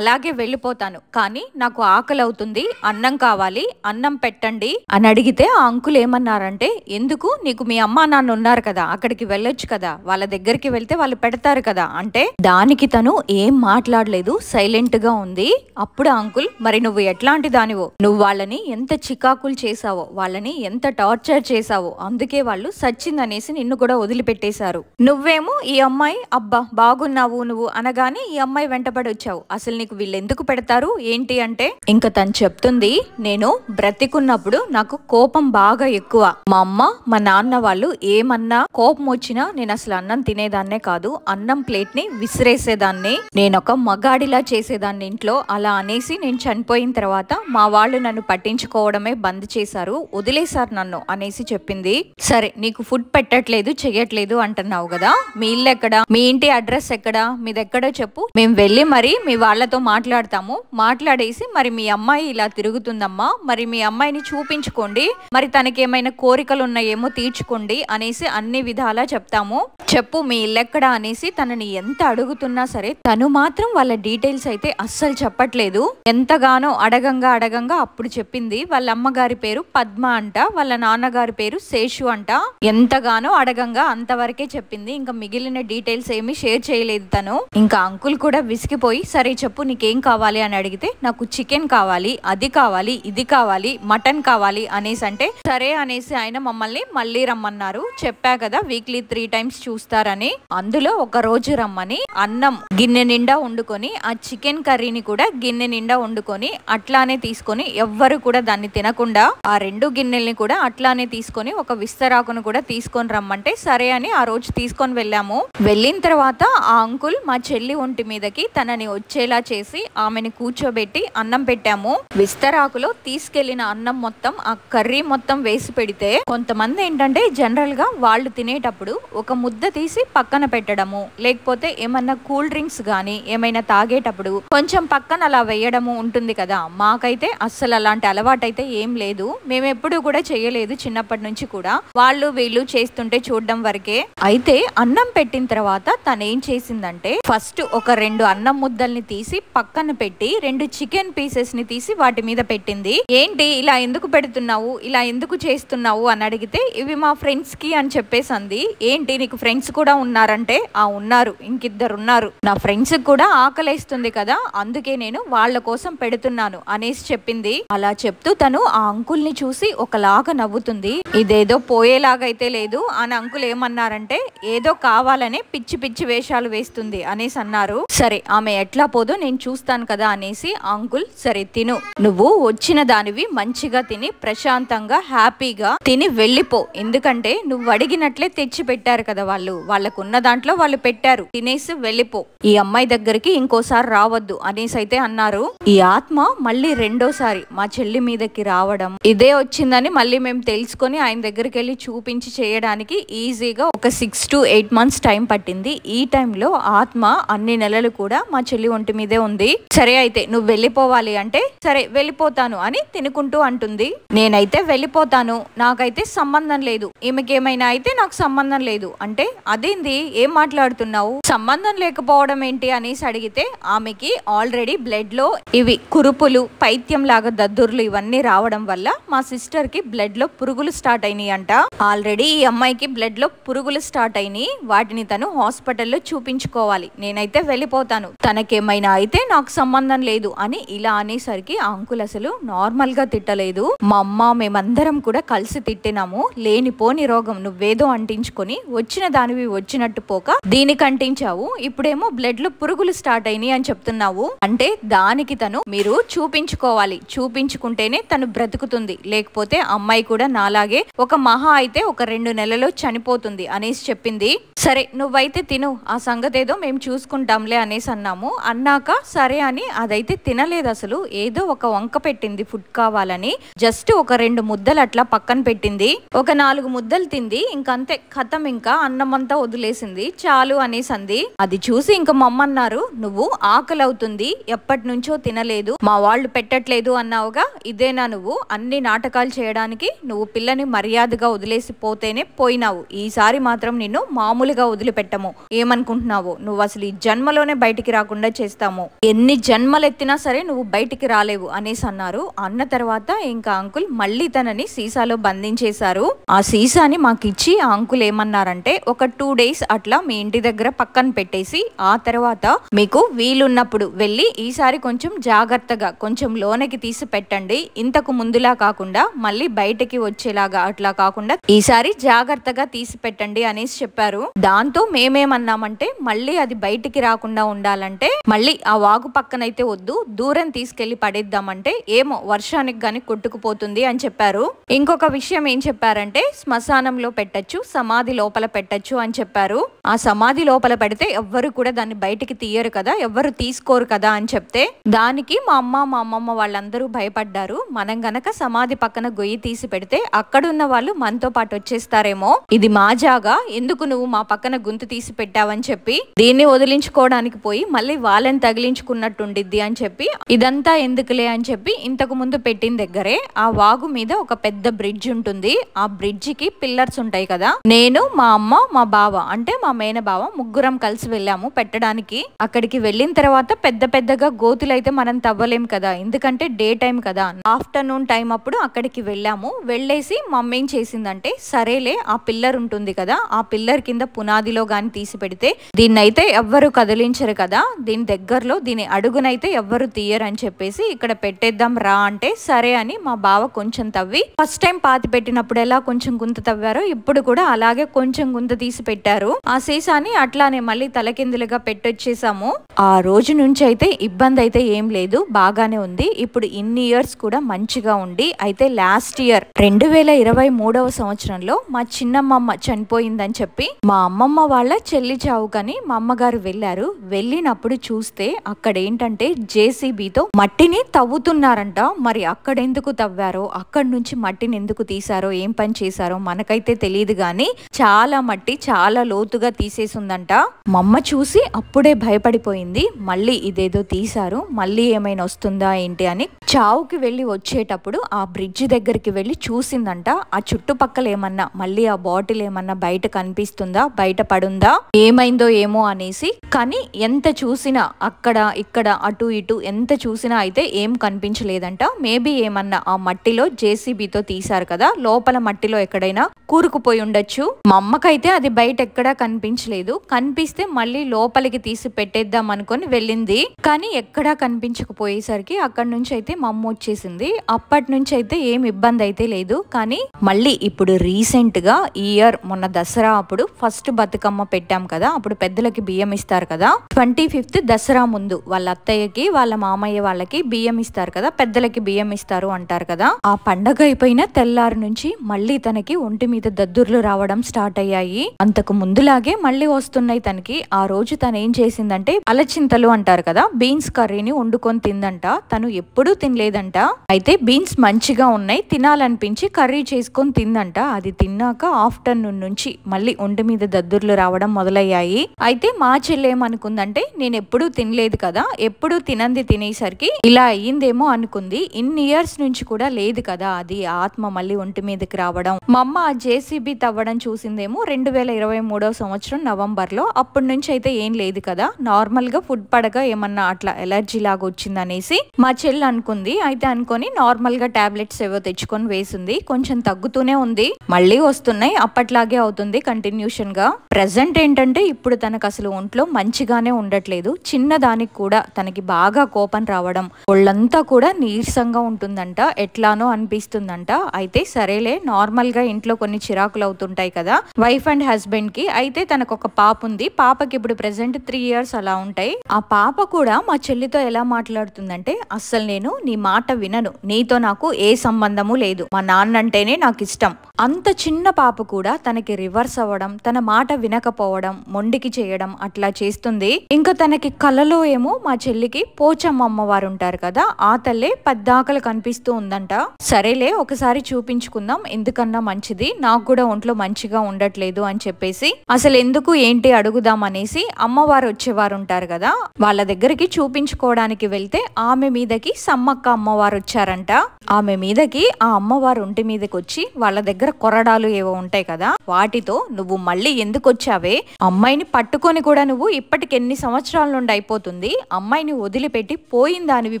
అలాగే వెళ్ళిపోతాను, కానీ నాకు ఆకలి అవుతుంది, అన్నం కావాలి, అన్నం పెట్టండి అని అడిగితే ఆ అంకుల్ ఏమన్నారంటే, ఎందుకు నీకు మీ అమ్మా నాన్న ఉన్నారు కదా, అక్కడికి వెళ్ళొచ్చు కదా, వాళ్ళ దగ్గరికి వెళ్తే వాళ్ళు పెడతారు కదా అంటే, దానికి తను ఏం మాట్లాడలేదు, సైలెంట్ గా ఉంది. అప్పుడు అంకుల్, మరి నువ్వు ఎట్లాంటి దానివో, నువ్వు వాళ్ళని ఎంత చికాకులు చేసావో, వాళ్ళని ఎంత టార్చర్ చేసావో, అందుకే వాళ్ళు సచ్చిందనేసి నిన్ను కూడా వదిలిపెట్టేశారు. నువ్వేమో ఈ అమ్మాయి అబ్బా బాగున్నావు నువ్వు అనగానే ఈ అమ్మాయి వెంటబడి వచ్చావు, అసలు నీకు వీళ్ళు ఎందుకు పెడతారు ఏంటి అంటే, ఇంకా తను చెప్తుంది, నేను బ్రతికున్నప్పుడు నాకు కోపం బాగా ఎక్కువ, మా అమ్మ మా నాన్న వాళ్ళు ఏమన్నా కోపం వచ్చినా నేను అసలు అన్నం తినేదాన్నే కాదు, అన్నం ప్లేట్ ని విసిరేసేదాన్ని, నేనొక మగాడిలా చేసేదాన్ని ఇంట్లో, అలా అనేసి నేను చనిపోయిన తర్వాత మా వాళ్ళు నన్ను పట్టించుకోవడమే బంద్ చేశారు, వదిలేశారు నన్ను అనేసి చెప్పింది. సరే నీకు ఫుడ్ పెట్టట్లేదు చెయ్యట్లేదు అంటున్నావు కదా, మీ ఇల్లు ఎక్కడా, మీ ఇంటి అడ్రస్ ఎక్కడా, మీదెక్కడో చెప్పు, మేము వెళ్ళి మరి మీ వాళ్ళతో మాట్లాడతాము, మాట్లాడేసి మరి మీ అమ్మాయి ఇలా తిరుగుతుందమ్మా, మరి మీ అమ్మాయిని చూపించుకోండి, మరి తనకేమైనా కోరికలు ఉన్నాయేమో తీర్చుకోండి అనేసి అన్ని విధాలా చెప్తాము, చెప్పు మీ ఇల్లెక్కడ అనేసి తనని ఎంత అడుగుతున్నా సరే తను మాత్రం వాళ్ళ డీటెయిల్స్ అయితే అస్సలు చెప్పట్లేదు. ఎంతగానో అడగంగా అప్పుడు చెప్పింది వాళ్ళ అమ్మగారి పేరు పద్మ అంట, వాళ్ళ నాన్నగారి పేరు శేషు అంట. ఎంతగానో అడగంగా అంతవరకే చెప్పింది. ఇంకా మిగిలిన డీటెయిల్స్ ఏమీ షేర్ చేయలేదు తను. ఇంకా అంకుల్ కూడా విసిగిపోయి సరే చెప్పు నీకేం కావాలి అని అడిగితే నాకు చికెన్ కావాలి, అది కావాలి, ఇది కావాలి, మటన్ కావాలి అనేసి అంటే సరే అనేసి ఆయన మమ్మల్ని మళ్ళీ రమ్మన్నారు. చెప్పా కదా వీక్లీ 3 times చూస్తారని. అందులో ఒక రోజు రమ్మని అన్నం గిన్నె నిండా వండుకొని ఆ చికెన్ కర్రీని కూడా గిన్నె నిండా వండుకొని అట్లానే తీసుకొని ఎవ్వరు కూడా దాన్ని తినకుండా ఆ 2 గిన్నెల్ని కూడా అట్లానే తీసుకొని ఒక విస్తరాకును కూడా తీసుకొని రమ్మంటే సరే అని ఆ రోజు తీసుకొని వెళ్ళాము. వెళ్ళిన తర్వాత ఆ అంకుల్ మా చెల్లి ఒంటి మీదకి తనని వచ్చేలా చేసి ఆమెని కూర్చోబెట్టి అన్నం పెట్టాము. విస్తరాకులో తీసుకెళ్లిన అన్నం మొత్తం ఆ కర్రీ మొత్తం వేసి పెడితే కొంతమంది ఏంటంటే జనరల్ గా వాళ్ళు తినేటప్పుడు ఒక ముద్ద తీసి పక్కన పెట్టడము, లేకపోతే ఏమన్నా కూల్ డ్రింక్స్ గానీ ఏమైనా తాగేటప్పుడు కొంచెం పక్కన అలా వేయడము ఉంటుంది కదా. మాకైతే అస్సలు అలాంటి అలవాటైతే ఏం లేదు, మేము ఎప్పుడు కూడా చేయలేదు చిన్నప్పటి నుంచి కూడా. వాళ్ళు వీళ్ళు చేస్తుంటే చూడడం వరకే. అయితే అన్నం పెట్టిన తర్వాత తను ఏం చేసిందంటే ఫస్ట్ ఒక 2 అన్నం ముద్దల్ని తీసి పక్కన పెట్టి 2 చికెన్ పీసెస్ ని తీసి వాటి మీద పెట్టింది. ఏంటి ఇలా ఎందుకు పెడుతున్నావు, ఇలా ఎందుకు చేస్తున్నావు అని అడిగితే ఇవి మా ఫ్రెండ్స్ కి అని చెప్పేసి అంది. ఏంటి నీకు ఫ్రెండ్స్ కూడా ఉన్నారంటే ఆ ఉన్నారు, ఇంకిద్దరు ఉన్నారు, నా ఫ్రెండ్స్ కూడా ఆకలేస్తుంది కదా అందుకే నేను వాళ్ళ కోసం పెడుతున్నాను అనేసి చెప్పింది. అలా చెప్తూ తను ఆ అంకుల్ ని చూసి ఒకలాగా నవ్వుతుంది. ఇదేదో పోయేలాగైతే లేదు అని అంకుల్ ఏమన్నారంటే ఏదో కావాలనే పిచ్చి పిచ్చి వేషాలు వేస్తుంది అనేసి అన్నారు. సరే ఆమె ఎట్లా పోదో నేను చూస్తాను కదా అనేసి అంకుల్ సరే తిను, నువ్వు వచ్చిన దానివి మంచిగా తిని ప్రశాంతంగా హ్యాపీగా తిని వెళ్ళిపో, ఎందుకంటే నువ్వు అడిగినట్లే తెచ్చి పెట్టారు కదా వాళ్ళు, వాళ్ళకున్న దాంట్లో వాళ్ళు పెట్టారు, తినేసి వెళ్ళిపో, ఈ అమ్మాయి దగ్గరికి ఇంకోసారి రావద్దు అనేసి అయితే అన్నారు. ఈ ఆత్మ మళ్ళీ రెండోసారి మా చెల్లి మీదకి రావడం ఇదే వచ్చిందని మళ్ళీ మేము తెలుసుకొని ఆయన దగ్గరికి వెళ్ళి చూపించి చేయడానికి ఈజీగా ఒక 6 to 8 months టైం పట్టింది. ఈ టైంలో ఆత్మ అన్ని నెలలు కూడా మా చెల్లి ఒంటి మీదే ఉంది. సరే అయితే నువ్వు వెళ్ళిపోవాలి అంటే సరే వెళ్ళిపోతాను అని తినుకుంటూ అంటుంది. నేనైతే వెళ్ళిపోతాను, నాకైతే సంబంధం లేదు, ఈమెకేమైనా అయితే నాకు సంబంధం లేదు అంటే అదేంది ఏం మాట్లాడుతున్నావు, సంబంధం లేకపోవడం ఏంటి అనేసి అడిగితే ఆమెకి ఆల్రెడీ బ్లడ్ లో ఇవి కురుపులు పైత్యం లాగా దద్దుర్లు ఇవన్నీ రావడం వల్ల మా సిస్టర్ కి బ్లడ్ లో పురుగులు స్టార్ట్ అయినాయి అంట. ఆల్రెడీ ఈ అమ్మాయికి బ్లడ్ లో పురుగులు స్టార్ట్ అయినాయి, వాటిని తను హాస్పిటల్లో చూపించుకోవాలి, నేనైతే వెళ్ళిపోతాను, తనకేమైనా అయితే నాకు సంబంధం లేదు అని ఇలా అనేసరికి ఆ అంకుల్ అసలు నార్మల్ గా తిట్టలేదు. మా అమ్మ మేమందరం కూడా కలిసి తిట్టినాము. లేనిపోని రోగం నువ్వేదో అంటించుకొని వచ్చిన దానివి వచ్చినట్టు పోక దీనికి అంటించావు, ఇప్పుడేమో బ్లడ్ లో పురుగులు స్టార్ట్ అయినాయి అని చెప్తున్నావు అంటే దానికి తను మీరు చూపించుకోవాలి, చూపించుకుంటేనే తను బ్రతుకుతుంది, లేకపోతే అమ్మాయి కూడా నాలాగే ఒక మహా అయితే ఒక 2 నెలల్లో చనిపోతుంది అనేసి చెప్పింది. సరే నువ్వైతే తిను, ఆ సంగతి ఏదో మేము చూసుకుంటాంలే అనేసి అన్నాము. అన్నాక సరే అని అదైతే తినలేదు, అసలు ఏదో ఒక వంక పెట్టింది ఫుడ్ కావాలని, జస్ట్ ఒక 2 ముద్దలు అట్లా పక్కన పెట్టింది. ఒక 4 ముద్దలు తింది, ఇంకంతే ఖతం, ఇంకా అన్నం అంతా వదిలేసింది, చాలు అనేసి అంది. అది చూసి ఇంకా మమ్మ అన్నారు నువ్వు ఆకలి అవుతుంది ఎప్పటి నుంచో తినలేదు, మా వాళ్ళు పెట్టట్లేదు అన్నావుగా, ఇదేనా నువ్వు అన్ని నాటకాలు చేయడానికి, నువ్వు పిల్లని మర్యాదగా వదిలేసి పోతేనే పోయినావు, ఈసారి మాత్రం నిన్ను మామూలుగా వదిలిపెట్టము, ఏమనుకుంటున్నావు నువ్వు అసలు ఈ జన్మలోనే బయటికి రాకుండా చేస్తాము, ఎన్ని జన్మలెత్తినా సరే నువ్వు బయటికి రాలేవు అనేసి అన్నారు. అన్న తర్వాత ఇంకా అంకుల్ మళ్ళీ తనని సీసాలో బంధించేశారు. ఆ సీసాని మాకిచ్చి ఆ అంకుల్ ఏమన్నారంటే ఒక 2 days అట్లా మీ ఇంటి దగ్గర పక్కన పెట్టేసి ఆ తర్వాత మీకు వీలున్నప్పుడు వెళ్ళి ఈసారి కొంచెం జాగ్రత్తగా కొంచెం లోనకి తీసి పెట్టండి, ఇంతకు ముందులా కాకుండా మళ్ళీ బయటకి వచ్చేలాగా అట్లా కాకుండా ఈసారి జాగ్రత్తగా తీసి పెట్టండి అనేసి చెప్పారు. దాంతో మేమేమన్నామంటే మళ్ళీ అది బయటికి రాకుండా ఉండాలంటే మళ్ళీ ఆ వాగు పక్కనైతే వద్దు, దూరం తీసుకెళ్లి పడేద్దామంటే ఏమో వర్షానికి గాని కొట్టుకుపోతుంది అని చెప్పారు. ఇంకొక విషయం ఏం చెప్పారంటే శ్మశానంలో పెట్టచ్చు, సమాధి లోపల పెట్టచ్చు అని చెప్పారు. ఆ సమాధి లోపల పెడితే ఎవ్వరు కూడా దాన్ని బయటికి తీయరు కదా, ఎవ్వరు తీసుకోరు కదా అని చెప్తే దానికి మా అమ్మ మా అమ్మమ్మ వాళ్ళందరూ భయపడ్డారు. మనం గనక సమాధి పక్కన గొయ్యి తీసి పెడితే అక్కడున్న వాళ్ళు మనతో పాటు వచ్చేస్తారేమో, ఇది మా జాగా, ఎందుకు నువ్వు మా పక్కన గుంతు తీసి పెట్టావని చెప్పి దీన్ని వదిలించుకోవడానికి పోయి మళ్ళీ వాళ్ళని తగిలించుకున్నట్టుండిద్ది అని చెప్పి ఇదంతా ఎందుకులే అని చెప్పి ఇంతకు ముందు పెట్టిన దగ్గరే ఆ వాగు మీద ఒక పెద్ద బ్రిడ్జ్ ఉంటుంది, ఆ బ్రిడ్జికి పిల్లర్స్ ఉంటాయి కదా కదా, నేను మా అమ్మ మా బావ అంటే మా మేన బావ ముగ్గురం కలిసి వెళ్ళాము పెట్టడానికి. అక్కడికి వెళ్ళిన తర్వాత పెద్ద పెద్దగా గోతులు అయితే మనం తవ్వలేం కదా, ఎందుకంటే డే టైం కదా. ఆఫ్టర్నూన్ టైం అప్పుడు అక్కడికి వెళ్ళాము. వెళ్ళేసి మమ్మీ ఏం చేసిందంటే, సరేలే ఆ పిల్లర్ ఉంటుంది కదా, ఆ పిల్లర్ కింద పునాదిలో గాని తీసి పెడితే దీన్నైతే ఎవ్వరు కదిలించరు కదా, దీని దగ్గరలో దీని అడుగునైతే ఎవ్వరు తీయరు అని చెప్పేసి ఇక్కడ పెట్టేద్దాం రా అంటే సరే అని మా బావ కొంచెం తవ్వి, ఫస్ట్ టైం పాతి పెట్టినప్పుడు ఎలా కొంచెం గుంత తవ్వారో ఇప్పుడు కూడా అలాగే కొంచెం గుంత తీసి పెట్టారు. ఆ సీసాని అట్లానే మళ్ళీ తలకిందులుగా పెట్టొచ్చేసాము. ఆ రోజు నుంచి అయితే ఇబ్బంది అయితే ఏం లేదు, బాగానే ఉంది. ఇప్పుడు ఇన్ని ఇయర్స్ కూడా మంచిగా ఉండి, అయితే లాస్ట్ ఇయర్ 2023వ సంవత్సరంలో మా చిన్నమ్మమ్మ చనిపోయిందని చెప్పి మా అమ్మమ్మ వాళ్ళ చెల్లి చావుకని మా అమ్మగారు వెళ్ళారు. వెళ్ళినప్పుడు చూస్తే అక్కడ ఏంటంటే జేసీబీతో మట్టిని తవ్వుతున్నారంట. మరి అక్కడెందుకు తవ్వారో, అక్కడి నుంచి మట్టిని ఎందుకు తీసారో, ఏం పని చేశారో మనకైతే తెలియదు గాని చాలా మట్టి చాలా లోతుగా తీసేసిందంట. మా అమ్మ చూసి అప్పుడే భయపడిపోయింది. మళ్ళీ ఇదేదో తీసారు, మళ్ళీ ఏమైనా వస్తుందా ఏంటి అని చావుకి వెళ్ళి వచ్చేటప్పుడు ఆ బ్రిడ్జ్ దగ్గరికి వెళ్ళి చూసిందంట. ఆ చుట్టుపక్కల ఏమన్నా మళ్ళీ ఆ బాటిల్ ఏమన్నా బయట కనిపిస్తుందా, బయట పడుందా, ఏమైందో ఏమో అనేసి. కానీ ఎంత చూసినా అక్కడ ఇక్కడ అటు ఇటు ఎంత చూసినా అయితే ఏం కనిపించలేదంట. మేబీ ఏమన్నా ఆ మట్టిలో జేసీబీతో తీసారు కదా, లోపల మట్టిలో ఎక్కడైనా కూరుకుపోయి ఉండొచ్చు. మా అమ్మకైతే అది బయట ఎక్కడా కనిపించలేదు. కనిపిస్తే మళ్ళీ లోపలికి తీసి పెట్టేద్దాం అనుకొని వెళ్ళింది. కానీ ఎక్కడా కనిపించకపోయేసరికి అక్కడి నుంచి అయితే మా అమ్మ వచ్చేసింది. అప్పటి నుంచి అయితే ఏం ఇబ్బంది అయితే లేదు. కానీ మళ్ళీ ఇప్పుడు రీసెంట్ గా ఈ ఇయర్ మొన్న దసరా అప్పుడు ఫస్ట్ బతుకమ్మ పెట్టాం కదా, అప్పుడు పెద్దలకి బియ్యం ఇస్తారు కదా, 25th దసరా ముందు వాళ్ళ అత్తయ్యకి వాళ్ళ మామయ్య వాళ్ళకి బియ్యం ఇస్తారు కదా, పెద్దలకి బియ్యం ఇస్తారు అంటారు కదా. ఆ పండగ అయిపోయిన తెల్లారి నుంచి మళ్ళీ తనకి ఒంటి మీద దద్దుర్లు రావడం స్టార్ట్ అయ్యాయి. అంతకు ముందులాగే మళ్ళీ వస్తున్నాయి తనకి. ఆ రోజు తను ఏం చేసిందంటే అలచింతలు అంటారు కదా, బీన్స్ కర్రీని వండుకొని తిందంట. తను ఎప్పుడూ తినలేదంట. అయితే బీన్స్ మంచిగా ఉన్నాయి తినాలనిపించి కర్రీ చేసుకొని తిందంట. అది తిన్నాక ఆఫ్టర్నూన్ నుంచి మళ్ళీ ఒంటి మీద దద్దుర్లు రావడం మొదలయ్యాయి. అయితే మా చెల్లి ఏమనుకుందంటే, నేను ఎప్పుడూ తినలేదు కదా, ఎప్పుడూ తినంది తినేసరికి ఇలా అయ్యిందేమో అనుకుంది. ఇన్ని ఇయర్స్ నుంచి కూడా లేదు కదా అది ఆత్మ మళ్ళీ ఒంటి మీదకి రావడం. మా అమ్మ ఆ జేసీబీ తవ్వడం చూసిందేమో 2023వ సంవత్సరం నవంబర్ లో. అప్పటి నుంచి అయితే ఏం లేదు కదా, నార్మల్ గా ఫుడ్ పడక ఏమన్నా అట్లా ఎలర్జీ లాగా వచ్చింది అనేసి మా చెల్లి అనుకుంది. అయితే అనుకొని నార్మల్ గా టాబ్లెట్స్ ఏవో తెచ్చుకొని వేసింది. కొంచెం తగ్గుతూనే ఉంది, మళ్ళీ వస్తున్నాయి, అప్పట్లాగే అవుతుంది కంటిన్యూషన్ గా. ప్రెసెంట్ ఏంటంటే ఇప్పుడు తనకు అసలు ఒంట్లో మంచిగానే ఉండట్లేదు. చిన్న దానికి కూడా తనకి బాగా కోపం రావడం, ఒళ్ళంతా కూడా నీరసంగా ఉంటుందంట, ఎట్లానో అనిపిస్తుందంట. అయితే సరేలే నార్మల్ గా ఇంట్లో కొన్ని చిరాకులు అవుతుంటాయి కదా వైఫ్ అండ్ హస్బెండ్ కి. అయితే తనకు ఒక పాప ఉంది. పాపకి ఇప్పుడు ప్రెసెంట్ 3 years అలా ఉంటాయి. ఆ పాప కూడా మా చెల్లితో ఎలా మాట్లాడుతుందంటే, అస్సలు నేను నీ మాట వినను, నీతో నాకు ఏ సంబంధము లేదు, మా నాన్న అంటేనే నాకు ఇష్టం. అంత చిన్న పాప కూడా తనకి రివర్స్ అవ్వడం, తన మాట వినకపోవడం, మొండికి చేయడం అట్లా చేస్తుంది. ఇంకా తనకి కలలో ఏమో మా చెల్లికి పోచమ్మ అమ్మవారు ఉంటారు కదా, ఆ తల్లే పద్దాకలు కనిపిస్తూ ఉందంట. సరేలే ఒకసారి చూపించుకుందాం, ఎందుకన్నా మంచిది, నాకు కూడా ఒంట్లో మంచిగా ఉండట్లేదు అని చెప్పేసి అసలు ఎందుకు ఏంటి అడుగుదాం అనేసి అమ్మవారు వచ్చేవారు ఉంటారు కదా, వాళ్ళ దగ్గరికి చూపించుకోవడానికి వెళ్తే ఆమె మీదకి సమ్మక్క అమ్మవారు వచ్చారంట. ఆమె మీదకి ఆ అమ్మవారు ఒంటి మీదకి వచ్చి వాళ్ళ దగ్గర కొరడాలు ఏవో ఉంటాయి కదా, వాటితో నువ్వు మళ్ళీ ఎందుకు వచ్చావే, అమ్మాయిని పట్టుకొని కూడా నువ్వు ఇప్పటికి ఎన్ని సంవత్సరాల నుండి అయిపోతుంది, అమ్మాయిని వదిలిపెట్టి పోయిన దానివి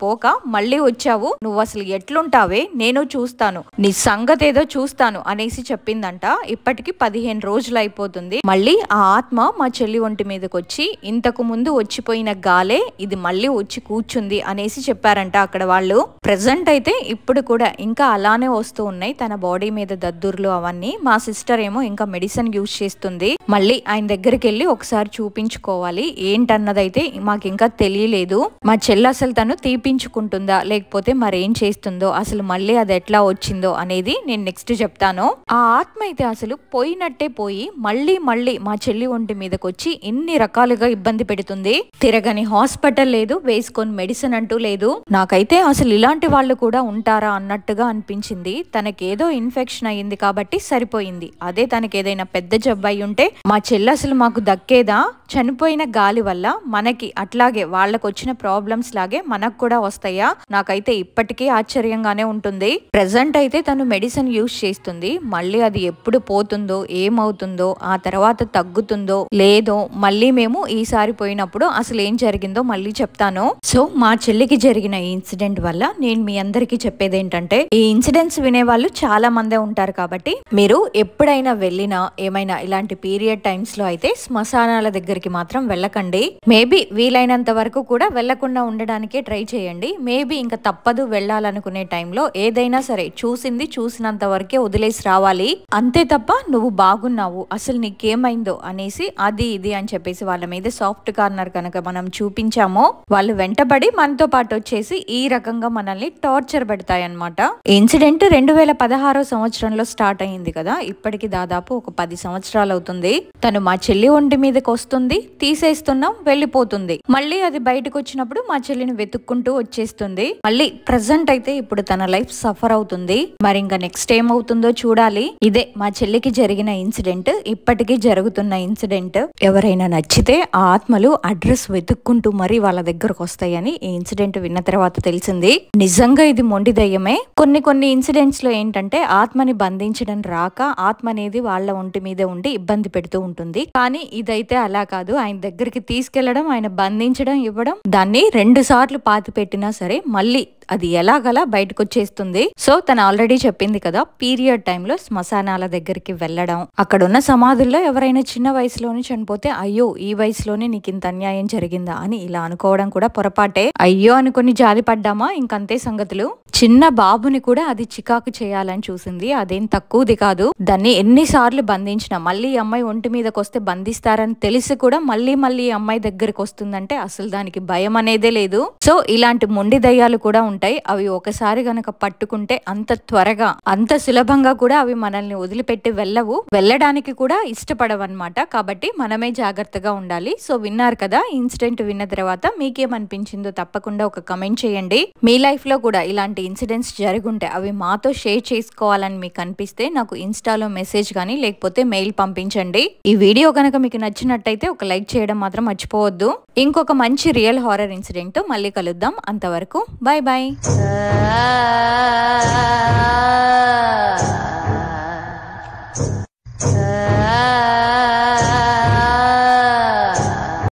పోక మళ్ళీ వచ్చావు, నువ్వు అసలు ఎట్లుంటావే, నేను చూస్తాను, నీ సంగతి ఏదో చూస్తాను అనేసి చెప్పిందంట. ఇప్పటికి 15 రోజులు అయిపోతుంది. మళ్ళీ ఆ ఆత్మ మా చెల్లి ఒంటి మీదకి వచ్చి ఇంతకు ముందు వచ్చిపోయిన గాలే ఇది మళ్ళీ వచ్చి కూర్చుంది అనేసి చెప్పారంట అక్కడ వాళ్ళు. ప్రెసెంట్ అయితే ఇప్పుడు కూడా ఇంకా అలానే వస్తూ ఉన్నాయి తన బాడీ మీద దద్దుర్లు అవన్నీ. మా సిస్టర్ ఏమో ఇంకా మెడిసిన్ యూజ్ చేస్తుంది. మళ్ళీ ఆయన దగ్గరికి వెళ్ళి ఒకసారి చూపించుకోవాలి, ఏంటన్నదైతే మాకు ఇంకా తెలియలేదు. మా చెల్లి అసలు తను తీపించుకుంటుందా లేకపోతే మరేం చేస్తుందో, అసలు మళ్ళీ అది ఎట్లా వచ్చిందో అనేది నేను నెక్స్ట్ చెప్తాను. ఆ ఆత్మ అయితే అసలు పోయినట్టే పోయి మళ్ళీ మళ్ళీ మా చెల్లి ఒంటి మీదకి వచ్చి ఎన్ని రకాలుగా ఇబ్బంది పెడుతుంది. తిరగని హాస్పిటల్ లేదు, వేసుకొని మెడిసిన్ అంటూ లేదు. నాకైతే అసలు ఇలాంటి వాళ్ళు కూడా ఉంటారా అన్నట్టుగా అనిపించింది. తనకేదో ఇన్ఫెక్షన్ అయ్యింది కాబట్టి సరిపోయింది. అదే తనకి ఏదైనా పెద్ద జబ్బు అయి ఉంటే మా చెల్లి అసలు మాకు దక్కేదా? చనిపోయిన గాలి వల్ల మనకి అట్లాగే వాళ్ళకు వచ్చిన ప్రాబ్లమ్స్ లాగే మనకు కూడా వస్తాయా? నాకైతే ఇప్పటికీ ఆశ్చర్యంగానే ఉంటుంది. ప్రెసెంట్ అయితే తను మెడిసిన్ యూజ్ చేస్తుంది. మళ్ళీ అది ఎప్పుడు పోతుందో ఏమవుతుందో, ఆ తర్వాత తగ్గుతుందో లేదో మళ్ళీ మేము ఈసారి పోయినప్పుడు అసలు ఏం జరిగిందో మళ్ళీ చెప్తాను. సో మా చెల్లికి జరిగిన ఈ ఇన్సిడెంట్ వల్ల నేను మీ అందరికి చెప్పేది ఏంటంటే, ఈ ఇన్సిడెంట్స్ వినే వాళ్ళు చాలా మందే ఉంటారు కాబట్టి మీరు ఎప్పుడైనా వెళ్ళినా ఏమైనా ఇలాంటి పీరియడ్ టైమ్స్ లో అయితే శ్మశానాల దగ్గరికి మాత్రం వెళ్ళకండి. మేబీ వీలైనంత వరకు కూడా వెళ్లకుండా ఉండడానికే ట్రై చేయండి. మేబీ ఇంకా తప్పదు వెళ్ళాలనుకునే టైంలో ఏదైనా సరే చూసింది చూసినంత వరకే వదిలేసి రావాలి. అంతే తప్ప నువ్వు బాగున్నావు, అసలు నీకేమైందో అనేసి అది ఇది అని చెప్పేసి వాళ్ళ మీద సాఫ్ట్ కార్నర్ కనుక మనం చూపించామో వాళ్ళు వెంటబడి మనతో పాటు వచ్చేసి ఈ రకంగా మనల్ని టార్చర్ పెడతాయన్నమాట. ఇన్సిడెంట్ 2016 సంవత్సరంలో స్టార్ట్ అయింది కదా, ఇప్పటికి దాదాపు ఒక 10 సంవత్సరాలు అవుతుంది. తను మా చెల్లి ఒంటి మీదకి వస్తుంది, తీసేస్తున్నాం, వెళ్ళిపోతుంది. మళ్ళీ అది బయటకు వచ్చినప్పుడు మా చెల్లిని వెతుక్కుంటూ వచ్చేస్తుంది. మళ్ళీ ప్రెసెంట్ అయితే ఇప్పుడు తన లైఫ్ సఫర్ అవుతుంది. మరి ఇంకా నెక్స్ట్ ఏమవుతుందో చూడాలి. ఇదే మా చెల్లికి జరిగిన ఇన్సిడెంట్, ఇప్పటికీ జరుగుతున్న ఇన్సిడెంట్. ఎవరైనా నచ్చితే ఆ ఆత్మలు అడ్రస్ వెతుక్కుంటూ మరి వాళ్ళ దగ్గరకు వస్తాయని ఈ ఇన్సిడెంట్ విన్న తర్వాత తెలిసింది. నిజంగా ఇది మొండి దయ్యమే. కొన్ని ఇన్సిడెంట్స్ లో ఏంటంటే ఆత్మని బంధించడం రాక ఆత్మ అనేది వాళ్ళ ఒంటి మీద ఉండి ఇబ్బంది పెడుతూ ఉంటుంది. కానీ ఇదైతే అలా కాదు. ఆయన దగ్గరికి తీసుకెళ్లడం, ఆయన బంధించడం, ఇవ్వడం, దాన్ని 2 సార్లు పాతి పెట్టినా సరే మళ్ళీ అది ఎలాగలా బయటకు వచ్చేస్తుంది. సో తను ఆల్రెడీ చెప్పింది కదా, పీరియడ్ టైంలో శ్మశానాల దగ్గరికి వెళ్ళడం, అక్కడ ఉన్న సమాధుల్లో ఎవరైనా చిన్న వయసులోనే చనిపోతే అయ్యో ఈ వయసులోనే నీకు ఇంత అన్యాయం జరిగిందా అని ఇలా అనుకోవడం కూడా పొరపాటే. అయ్యో అనుకుని జాలి పడ్డామా ఇంకంతే సంగతులు. చిన్న బాబుని కూడా అది చికాకు చేయాలని చూసింది. అదేం తక్కువది కాదు. దాన్ని ఎన్నిసార్లు బంధించినా మళ్ళీ ఈ అమ్మాయి ఒంటి మీదకి వస్తే బంధిస్తారని తెలిసి కూడా మళ్ళీ ఈ అమ్మాయి దగ్గరికి వస్తుందంటే అసలు దానికి భయం అనేదే లేదు. సో ఇలాంటి మొండి దయ్యాలు కూడా ఉంటాయి. అవి ఒకసారి గనక పట్టుకుంటే అంత త్వరగా అంత సులభంగా కూడా అవి మనల్ని వదిలిపెట్టి వెళ్ళవు, వెళ్ళడానికి కూడా ఇష్టపడవన్నమాట. కాబట్టి మనమే జాగ్రత్తగా ఉండాలి. సో విన్నారు కదా, ఇన్సిడెంట్ విన్న తర్వాత మీకేమనిపించిందో తప్పకుండా ఒక కమెంట్ చేయండి. మీ లైఫ్ లో కూడా ఇలాంటి ఇన్సిడెంట్స్ జరుగుంటే అవి మాతో షేర్ చేసుకోవాలని మీకు అనిపిస్తే నాకు ఇన్స్టాలో మెసేజ్ కానీ లేకపోతే మెయిల్ పంపించండి. ఈ వీడియో కనుక మీకు నచ్చినట్టయితే ఒక లైక్ చేయడం మాత్రం మర్చిపోవద్దు. ఇంకొక మంచి రియల్ హారర్ ఇన్సిడెంట్ తో మళ్ళీ కలుద్దాం. అంతవరకు బాయ్ బాయ్.